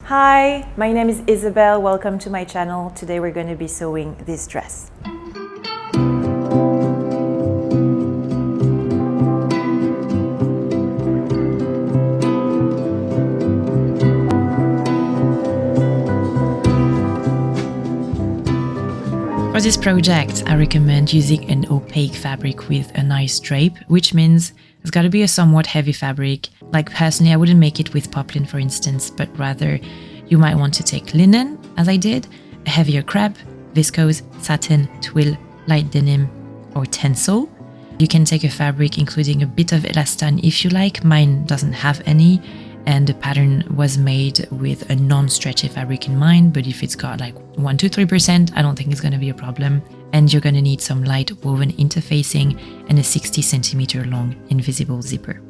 Hi, my name is Isabel. Welcome to my channel. Today we're going to be sewing this dress. For this project, I recommend using an opaque fabric with a nice drape, which means it's got to be a somewhat heavy fabric. Like personally, I wouldn't make it with poplin, for instance, but rather you might want to take linen, as I did, a heavier crepe, viscose, satin, twill, light denim, or tencel. You can take a fabric including a bit of elastane if you like. Mine doesn't have any, and the pattern was made with a non-stretchy fabric in mind, but if it's got like 1-3%, I don't think it's going to be a problem. And you're going to need some light woven interfacing and a 60 centimeter long invisible zipper.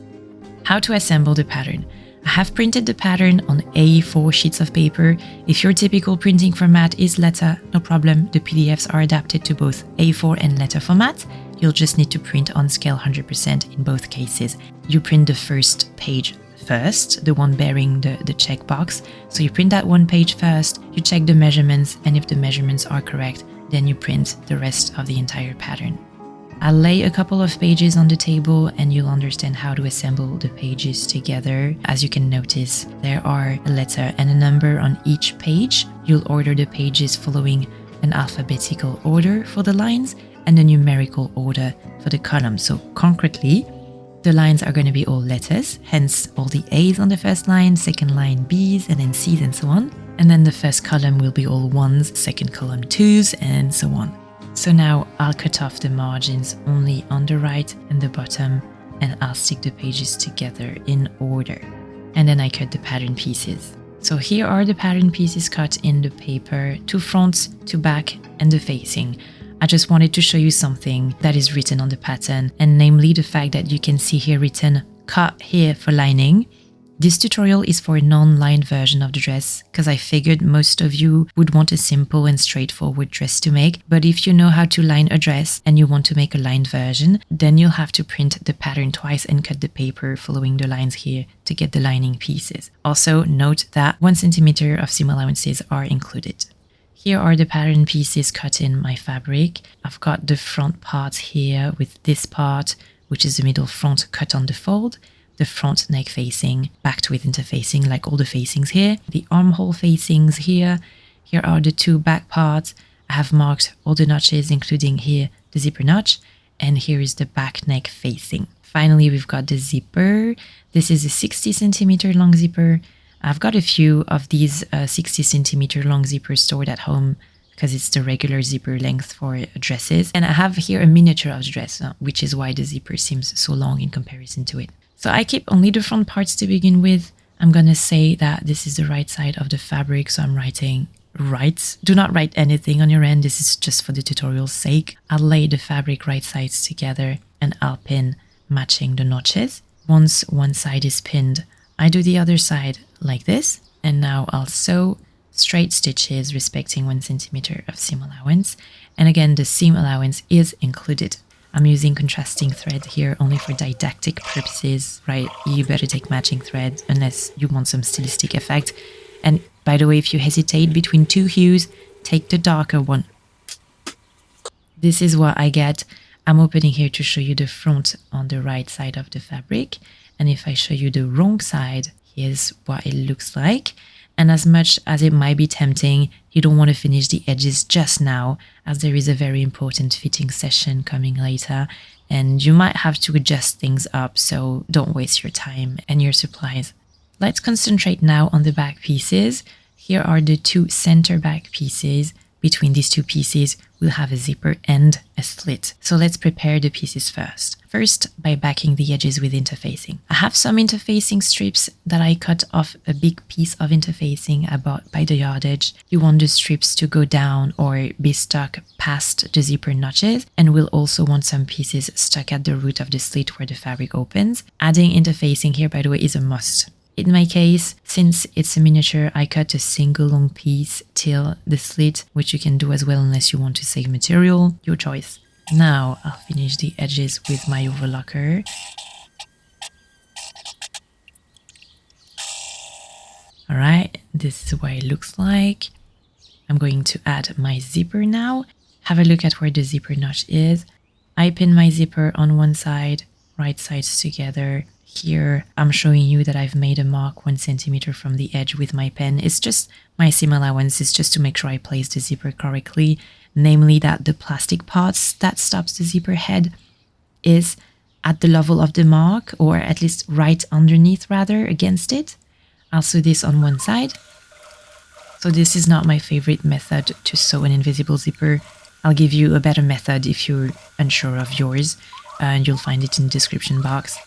How to assemble the pattern? I have printed the pattern on A4 sheets of paper. If your typical printing format is letter, no problem. The PDFs are adapted to both A4 and letter format. You'll just need to print on scale 100% in both cases. You print the first page first, the one bearing the checkbox. So you print that one page first, you check the measurements, and if the measurements are correct, then you print the rest of the entire pattern. I'll lay a couple of pages on the table and you'll understand how to assemble the pages together. As you can notice, there are a letter and a number on each page. You'll order the pages following an alphabetical order for the lines and a numerical order for the columns. So concretely, the lines are going to be all letters, hence all the A's on the first line, second line B's, and then C's and so on. And then the first column will be all ones, second column twos, and so on. So now I'll cut off the margins only on the right and the bottom, and I'll stick the pages together in order. And then I cut the pattern pieces. So here are the pattern pieces cut in the paper, to front, to back, and the facing. I just wanted to show you something that is written on the pattern, and namely the fact that you can see here written cut here for lining. This tutorial is for a non-lined version of the dress because I figured most of you would want a simple and straightforward dress to make, but if you know how to line a dress and you want to make a lined version, then you'll have to print the pattern twice and cut the paper following the lines here to get the lining pieces. Also note that 1 centimeter of seam allowances are included. Here are the pattern pieces cut in my fabric. I've got the front part here with this part, which is the middle front cut on the fold, the front neck facing, backed with interfacing like all the facings here, the armhole facings here. Here are the two back parts. I have marked all the notches, including here the zipper notch, and here is the back neck facing. Finally, we've got the zipper. This is a 60 centimeter long zipper. I've got a few of these 60 centimeter long zippers stored at home because it's the regular zipper length for dresses. And I have here a miniature of the dress, which is why the zipper seems so long in comparison to it. So I keep only the front parts to begin with. I'm gonna say that this is the right side of the fabric, so I'm writing right. Do not write anything on your end, this is just for the tutorial's sake. I'll lay the fabric right sides together and I'll pin matching the notches. Once one side is pinned, I do the other side like this, and now I'll sew straight stitches respecting 1 centimeter of seam allowance. And again, the seam allowance is included. I'm using contrasting thread here only for didactic purposes, right? You better take matching thread unless you want some stylistic effect. And by the way, if you hesitate between two hues, take the darker one. This is what I get. I'm opening here to show you the front on the right side of the fabric. And if I show you the wrong side, here's what it looks like. And as much as it might be tempting, you don't want to finish the edges just now, as there is a very important fitting session coming later, and you might have to adjust things up, so don't waste your time and your supplies. Let's concentrate now on the back pieces. Here are the two center back pieces. Between these two pieces, we'll have a zipper and a slit. So let's prepare the pieces first. First, by backing the edges with interfacing. I have some interfacing strips that I cut off a big piece of interfacing I bought by the yardage. You want the strips to go down or be stuck past the zipper notches, and we'll also want some pieces stuck at the root of the slit where the fabric opens. Adding interfacing here, by the way, is a must. In my case, since it's a miniature, I cut a single long piece till the slit, which you can do as well unless you want to save material, your choice. Now I'll finish the edges with my overlocker. All right, this is what it looks like. I'm going to add my zipper now. Have a look at where the zipper notch is. I pin my zipper on one side, right sides together. Here, I'm showing you that I've made a mark 1 centimeter from the edge with my pen. It's just my seam allowance. It's just to make sure I place the zipper correctly, namely that the plastic parts that stops the zipper head is at the level of the mark, or at least right underneath rather, against it. I'll sew this on one side. So this is not my favorite method to sew an invisible zipper. I'll give you a better method if you're unsure of yours, and you'll find it in the description box.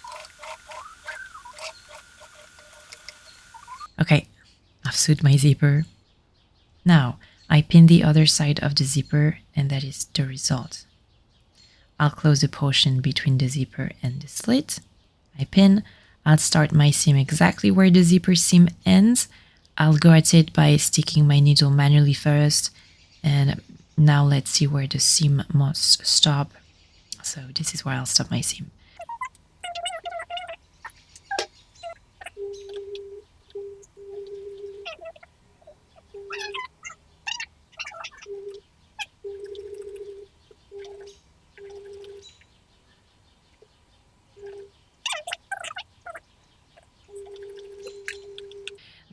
Okay, I've sewed my zipper. Now, I pin the other side of the zipper, and that is the result. I'll close the portion between the zipper and the slit. I pin. I'll start my seam exactly where the zipper seam ends. I'll go at it by sticking my needle manually first, and now let's see where the seam must stop. So this is where I'll stop my seam.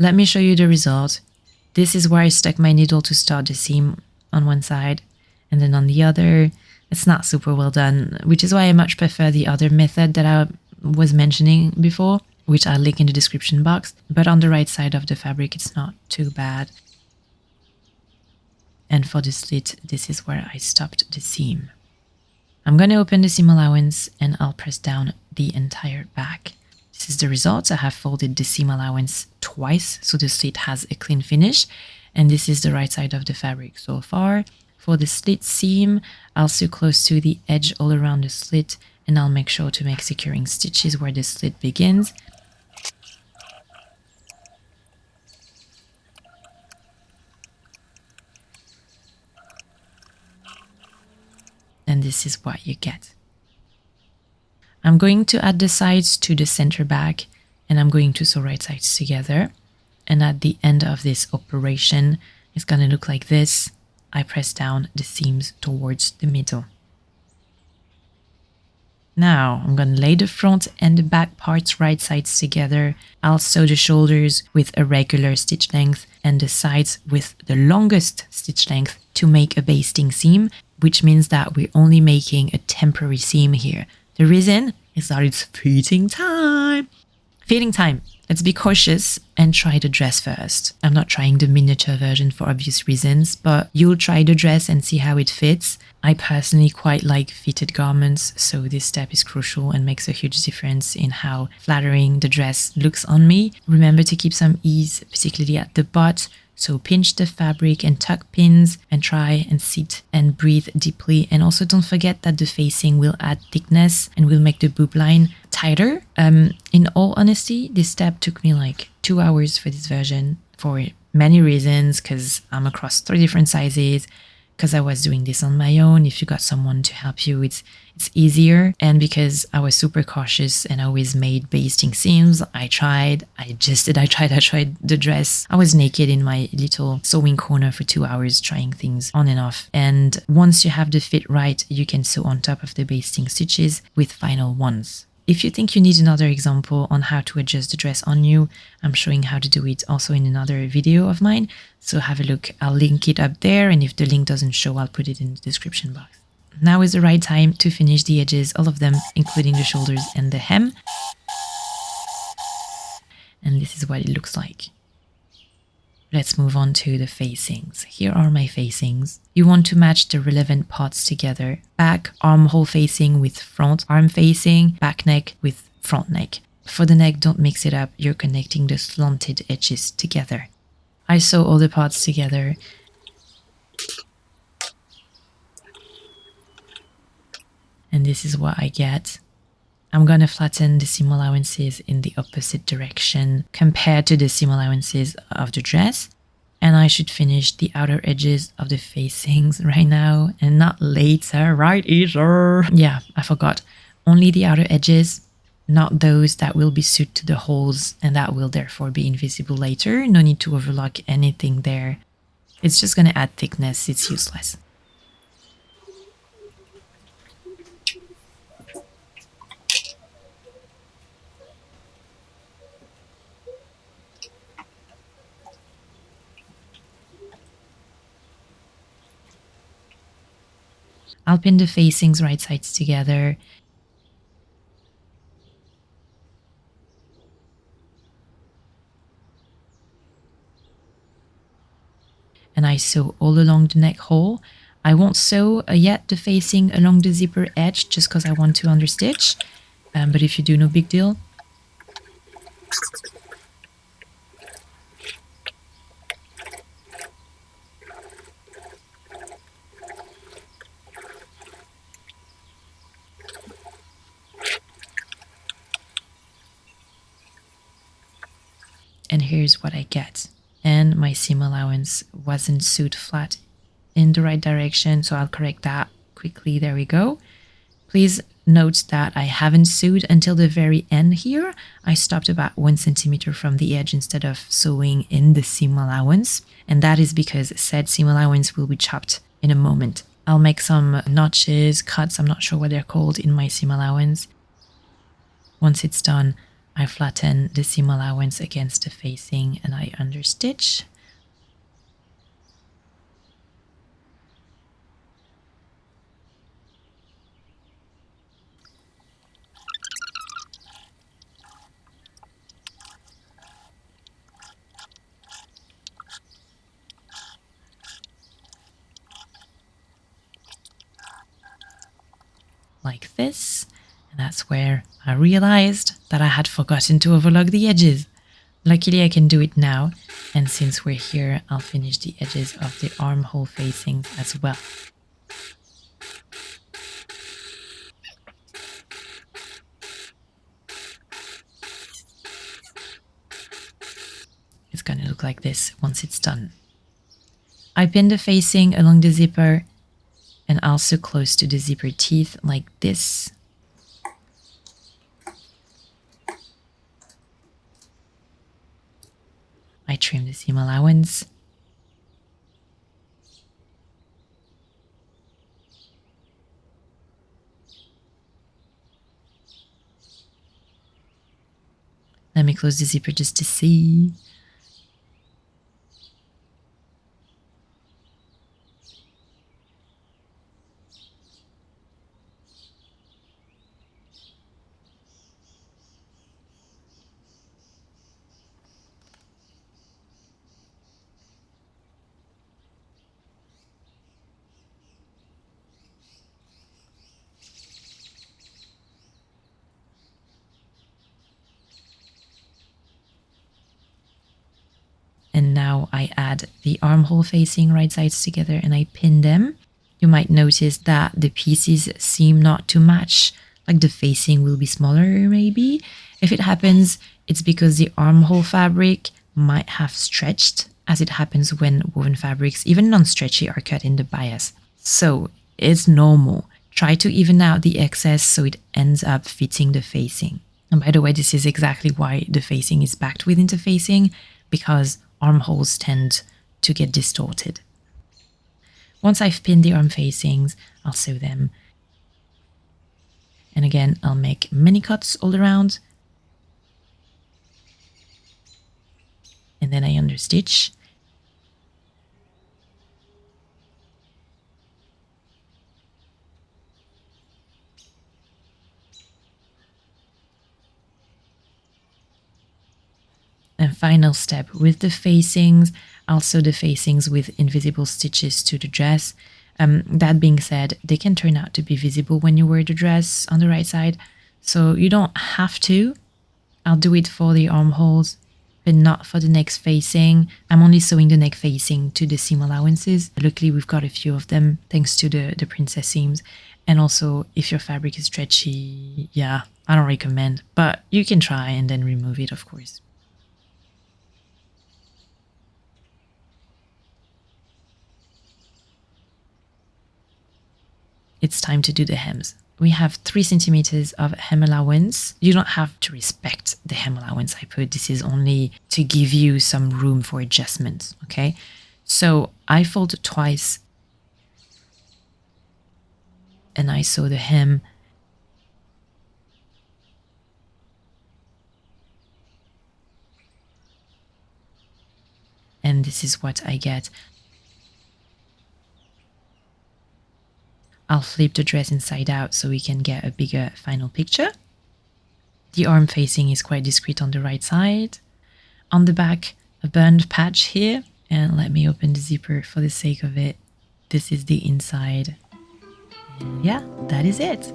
Let me show you the result. This is where I stuck my needle to start the seam on one side, and then on the other. It's not super well done, which is why I much prefer the other method that I was mentioning before, which I'll link in the description box. But on the right side of the fabric, it's not too bad. And for the slit, this is where I stopped the seam. I'm going to open the seam allowance and I'll press down the entire back. This is the result. I have folded the seam allowance twice, so the slit has a clean finish. And this is the right side of the fabric so far. For the slit seam, I'll sew close to the edge all around the slit, and I'll make sure to make securing stitches where the slit begins. And this is what you get. I'm going to add the sides to the center back, and I'm going to sew right sides together. And at the end of this operation, it's going to look like this. I press down the seams towards the middle. Now I'm going to lay the front and the back parts right sides together. I'll sew the shoulders with a regular stitch length and the sides with the longest stitch length to make a basting seam, which means that we're only making a temporary seam here. The reason is that it's fitting time. Fitting time. Let's be cautious and try the dress first. I'm not trying the miniature version for obvious reasons, but you'll try the dress and see how it fits. I personally quite like fitted garments, so this step is crucial and makes a huge difference in how flattering the dress looks on me. Remember to keep some ease, particularly at the butt. So pinch the fabric and tuck pins and try and sit and breathe deeply. And also don't forget that the facing will add thickness and will make the boob line tighter. In all honesty, this step took me like 2 hours for this version for many reasons, because I'm across 3 different sizes, because I was doing this on my own. If you got someone to help you, it's easier. And because I was super cautious and I always made basting seams, I tried the dress. I was naked in my little sewing corner for 2 hours trying things on and off. And once you have the fit right, you can sew on top of the basting stitches with final ones. If you think you need another example on how to adjust the dress on you, I'm showing how to do it also in another video of mine. So have a look. I'll link it up there, and if the link doesn't show, I'll put it in the description box. Now is the right time to finish the edges, all of them, including the shoulders and the hem. And this is what it looks like. Let's move on to the facings. Here are my facings. You want to match the relevant parts together. Back armhole facing with front arm facing, back neck with front neck. For the neck, don't mix it up. You're connecting the slanted edges together. I sew all the parts together. And this is what I get. I'm going to flatten the seam allowances in the opposite direction compared to the seam allowances of the dress. And I should finish the outer edges of the facings right now and not later, right, Ether? Yeah, I forgot. Only the outer edges. not those that will be sewed to the holes and that will therefore be invisible later. No need to overlock anything there. It's just going to add thickness, it's useless. I'll pin the facings right sides together. And I sew all along the neck hole. I won't sew yet the facing along the zipper edge just because I want to understitch. But if you do, no big deal. And here's what I get. And my seam allowance wasn't sewed flat in the right direction, so I'll correct that quickly. There we go. Please note that I haven't sewed until the very end here. I stopped about 1 centimeter from the edge instead of sewing in the seam allowance. And that is because said seam allowance will be chopped in a moment. I'll make some notches, cuts, I'm not sure what they're called, in my seam allowance. Once it's done, I flatten the seam allowance against the facing and I understitch. Like this. And that's where I realized that I had forgotten to overlock the edges. Luckily I can do it now, and since we're here, I'll finish the edges of the armhole facings as well. It's gonna look like this once it's done. I pin the facing along the zipper and also close to the zipper teeth like this. I trim the seam allowance. Let me close the zipper just to see. And now I add the armhole facing right sides together and I pin them. You might notice that the pieces seem not to match, like the facing will be smaller maybe. If it happens, it's because the armhole fabric might have stretched, as it happens when woven fabrics, even non-stretchy, are cut in the bias. So it's normal. Try to even out the excess so it ends up fitting the facing. And by the way, this is exactly why the facing is backed within the facing, because armholes tend to get distorted. Once I've pinned the arm facings, I'll sew them. And again, I'll make many cuts all around. And then I understitch. And final step with the facings, I'll sew the facings with invisible stitches to the dress. That being said, they can turn out to be visible when you wear the dress on the right side, so you don't have to. I'll do it for the armholes, but not for the neck facing. I'm only sewing the neck facing to the seam allowances. Luckily, we've got a few of them thanks to the princess seams. And also, if your fabric is stretchy, yeah, I don't recommend, but you can try and then remove it, of course. It's time to do the hems. we have 3 centimeters of hem allowance. You don't have to respect the hem allowance I put. This is only to give you some room for adjustment, okay? So I fold twice and I sew the hem. And this is what I get. I'll flip the dress inside out so we can get a bigger final picture. The arm facing is quite discreet on the right side. On the back, a burned patch here. And let me open the zipper for the sake of it. This is the inside. And yeah, that is it.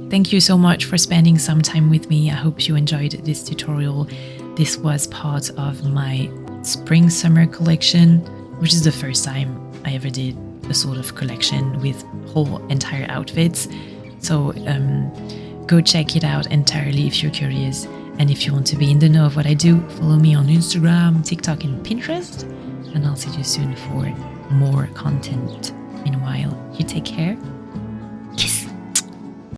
Thank you so much for spending some time with me. I hope you enjoyed this tutorial. This was part of my spring-summer collection, which is the first time I ever did a sort of collection with whole entire outfits. So go check it out entirely if you're curious. And if you want to be in the know of what I do, follow me on Instagram, TikTok, and Pinterest. And I'll see you soon for more content. Meanwhile, you take care